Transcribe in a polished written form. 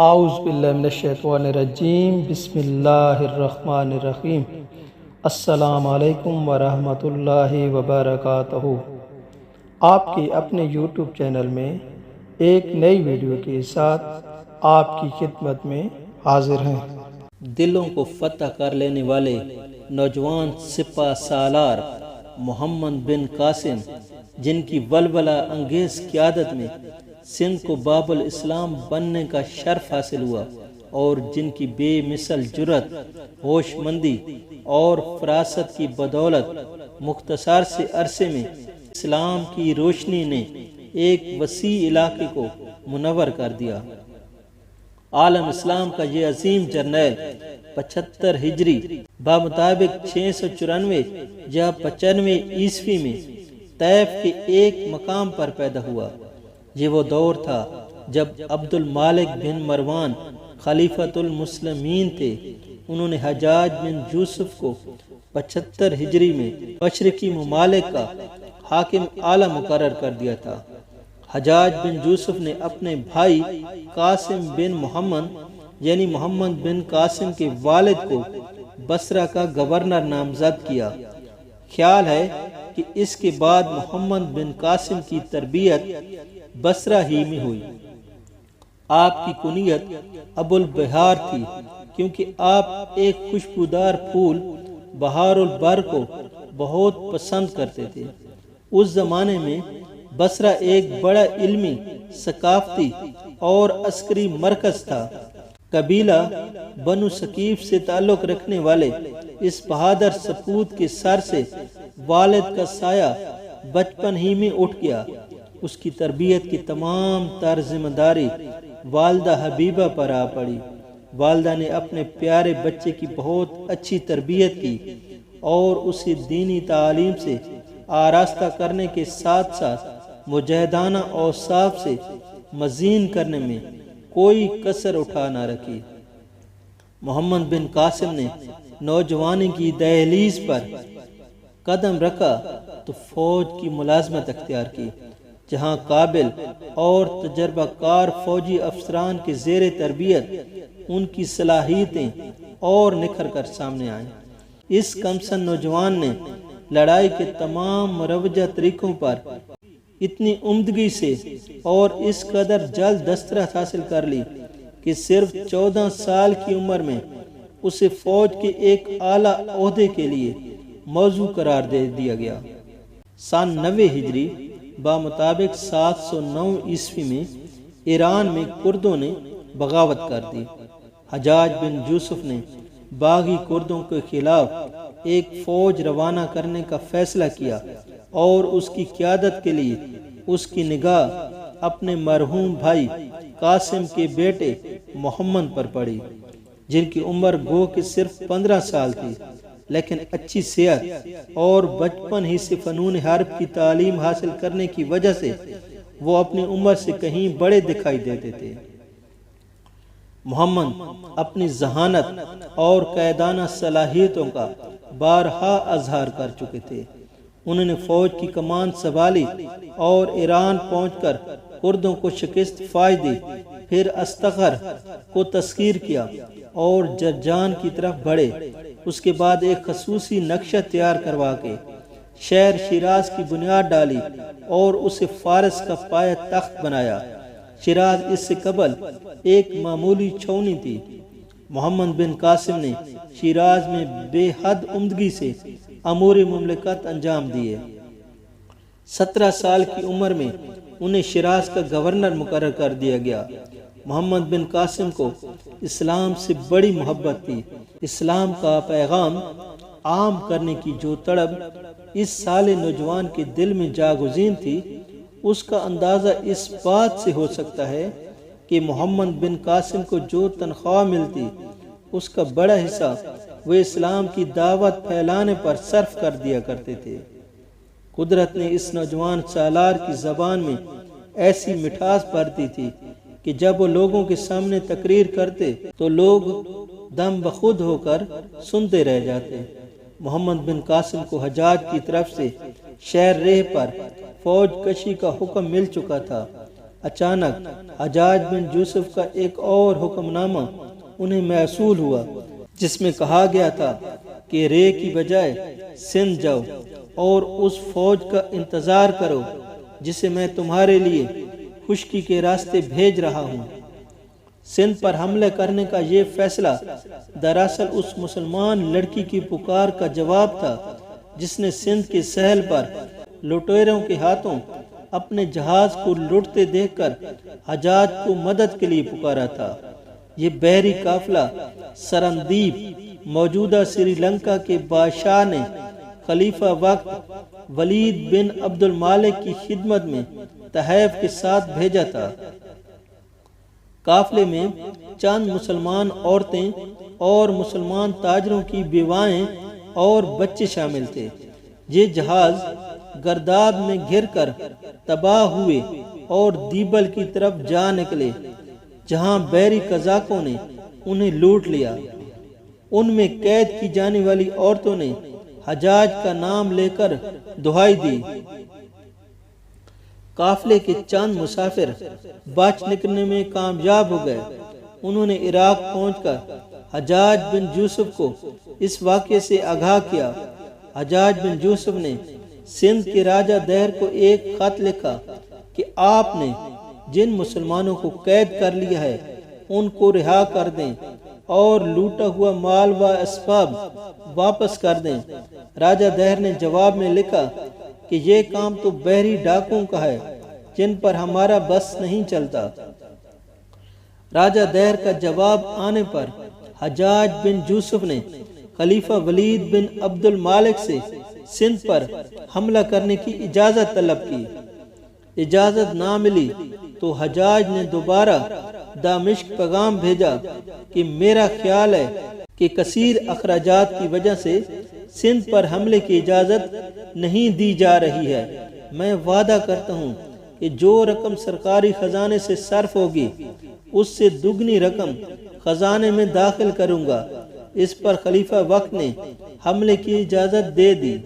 اعوذ باللہ من الشیطان الرجیم بسم اللہ الرحمن الرحیم السلام علیکم ورحمۃ اللہ وبرکاتہ۔ آپ کے اپنے یوٹیوب چینل میں ایک نئی ویڈیو کے ساتھ آپ کی خدمت میں حاضر ہیں۔ دلوں کو فتح کر لینے والے نوجوان سپہ سالار محمد بن قاسم، جن کی ولولہ انگیز قیادت میں سندھ کو باب الاسلام بننے کا شرف حاصل ہوا، اور جن کی بے مثل جرأت، ہوش مندی اور فراست کی بدولت مختصر سے عرصے میں اسلام کی روشنی نے ایک وسیع علاقے کو منور کر دیا۔ عالم اسلام کا یہ عظیم جرنیل 75 ہجری بمطابق 694 یا 95 عیسوی میں طیف کے ایک مقام پر پیدا ہوا۔ یہ وہ دور تھا جب عبد المالک بن مروان خلیفۃ المسلمین تھے۔ انہوں نے حجاج بن یوسف کو 75 ہجری میں مشرقی ممالک کا حاکم اعلیٰ مقرر کر دیا تھا۔ حجاج بن یوسف نے اپنے بھائی قاسم بن محمد یعنی محمد بن قاسم کے والد کو بصرہ کا گورنر نامزد کیا۔ خیال ہے کہ اس کے بعد محمد بن قاسم کی تربیت بصرہ ہی میں ہوئی۔ آپ کی کنیت ابو البہار تھی، کیونکہ آپ ایک خوشبودار پھول بہار البر کو بہت پسند کرتے تھے۔ اس زمانے میں بصرہ ایک بڑا علمی، ثقافتی اور عسکری مرکز تھا۔ قبیلہ بنو ثقیف سے تعلق رکھنے والے اس بہادر سپوت کے سر سے والد کا سایہ بچپن ہی میں اٹھ گیا۔ اس کی تربیت کی تمام تر ذمہ داری والدہ حبیبہ پر آ پڑی۔ والدہ نے اپنے پیارے بچے کی بہت اچھی تربیت کی اور اسے دینی تعلیم سے آراستہ کرنے کے ساتھ ساتھ مجاہدانہ اوصاف سے مزین کرنے میں کوئی کسر اٹھا نہ رکھی۔ محمد بن قاسم نے نوجوانی کی دہلیز پر قدم رکھا تو فوج کی ملازمت اختیار کی، جہاں قابل اور تجربہ کار فوجی افسران کے زیر تربیت ان کی صلاحیتیں اور نکھر کر سامنے آئیں۔ اس کمسن نوجوان نے لڑائی کے تمام مروجہ طریقوں پر اتنی عمدگی سے اور اس قدر جلد دسترس حاصل کر لی کہ صرف 14 سال کی عمر میں اسے فوج کے ایک اعلیٰ عہدے کے لیے موضوع قرار دے دیا گیا۔ سن 90 ہجری بمطابق 709 عیسوی میں ایران میں کردوں نے بغاوت کر دی۔ حجاج بن یوسف نے باغی کردوں کے خلاف ایک فوج روانہ کرنے کا فیصلہ کیا، اور اس کی قیادت کے لیے اس کی نگاہ اپنے مرحوم بھائی قاسم کے بیٹے محمد پر پڑی، جن کی عمر گو کہ صرف 15 سال تھی، لیکن اچھی صحت اور بچپن ہی سے فنون حرب کی تعلیم حاصل کرنے کی وجہ سے وہ اپنی عمر سے کہیں بڑے دکھائی دیتے تھے۔ محمد اپنی ذہانت اور قائدانہ صلاحیتوں کا بارہا اظہار کر چکے تھے۔ انہوں نے فوج کی کمان سنبھالی اور ایران پہنچ کر کردوں کو شکست فائز دی، پھر استخر کو تسخیر کیا اور جرجان کی طرف بڑھے۔ اس کے بعد ایک خصوصی نقشہ تیار کروا کے شہر شیراز کی بنیاد ڈالی اور اسے فارس کا پایہ تخت بنایا۔ شیراز اس سے قبل ایک معمولی چھاؤنی تھی۔ محمد بن قاسم نے شیراز میں بے حد عمدگی سے امور مملکت انجام دیے۔ 17 سال کی عمر میں انہیں شیراز کا گورنر مقرر کر دیا گیا۔ محمد بن قاسم کو اسلام سے بڑی محبت تھی۔ اسلام کا پیغام عام کرنے کی جو تڑپ اس سالے نوجوان کے دل میں جاگزین تھی، اس کا اندازہ اس بات سے ہو سکتا ہے کہ محمد بن قاسم کو جو تنخواہ ملتی، اس کا بڑا حصہ وہ اسلام کی دعوت پھیلانے پر صرف کر دیا کرتے تھے۔ قدرت نے اس نوجوان سالار کی زبان میں ایسی مٹھاس بھرتی تھی کہ جب وہ لوگوں کے سامنے تقریر کرتے تو لوگ دم بخود ہو کر سنتے رہ جاتے۔ محمد بن قاسم کو حجاج کی طرف سے شہر ریح پر فوج کشی کا حکم مل چکا تھا۔ اچانک حجاج بن یوسف کا ایک اور حکم نامہ انہیں موصول ہوا، جس میں کہا گیا تھا کہ رے کی بجائے سندھ جاؤ اور اس فوج کا انتظار کرو جسے میں تمہارے لیے خشکی کے راستے بھیج رہا ہوں۔ سندھ پر حملے کرنے کا یہ فیصلہ دراصل اس مسلمان لڑکی کی پکار کا جواب تھا جس نے سندھ کے ساحل پر لٹیروں کے ہاتھوں اپنے جہاز کو لوٹتے دیکھ کر حجاج کو مدد کے لیے پکارا تھا۔ یہ بحری قافلہ سرندیپ موجودہ سری لنکا کے بادشاہ نے خلیفہ وقت ولید بن عبد المالک کی خدمت میں تحائف کے ساتھ بھیجا تھا۔ قافلے میں چند مسلمان عورتیں اور مسلمان تاجروں کی بیوائیں اور بچے شامل تھے۔ یہ جہاز گرداب میں گھر کر تباہ ہوئے اور دیبل کی طرف جا نکلے، جہاں بحری قزاقوں نے انہیں لوٹ لیا۔ ان میں قید کی جانے والی عورتوں نے حجاج کا نام لے کر دہائی دی۔ قافلے کے چند مسافر بچ نکلنے میں کامیاب ہو گئے۔ انہوں نے عراق پہنچ کر حجاج بن یوسف کو اس واقعے سے آگاہ کیا۔ حجاج بن یوسف نے سندھ کے راجہ دہر کو ایک خط لکھا کہ آپ نے جن مسلمانوں کو قید کر لیا ہے ان کو رہا کر دیں اور لوٹا ہوا مال و اسباب واپس کر دیں۔ راجہ دہر نے جواب میں لکھا کہ یہ کام تو بحری ڈاکوں کا ہے جن پر ہمارا بس نہیں چلتا۔ راجہ دہر کا جواب آنے پر حجاج بن یوسف نے خلیفہ ولید بن عبد المالک سے سندھ پر حملہ کرنے کی اجازت طلب کی۔ اجازت نہ ملی تو حجاج نے دوبارہ دمشق پیغام بھیجا کہ میرا خیال ہے کہ کثیر اخراجات کی وجہ سے سندھ پر حملے کی اجازت نہیں دی جا رہی ہے۔ میں وعدہ کرتا ہوں کہ جو رقم سرکاری خزانے سے صرف ہوگی اس سے دگنی رقم خزانے میں داخل کروں گا۔ اس پر خلیفہ وقت نے حملے کی اجازت دے دی۔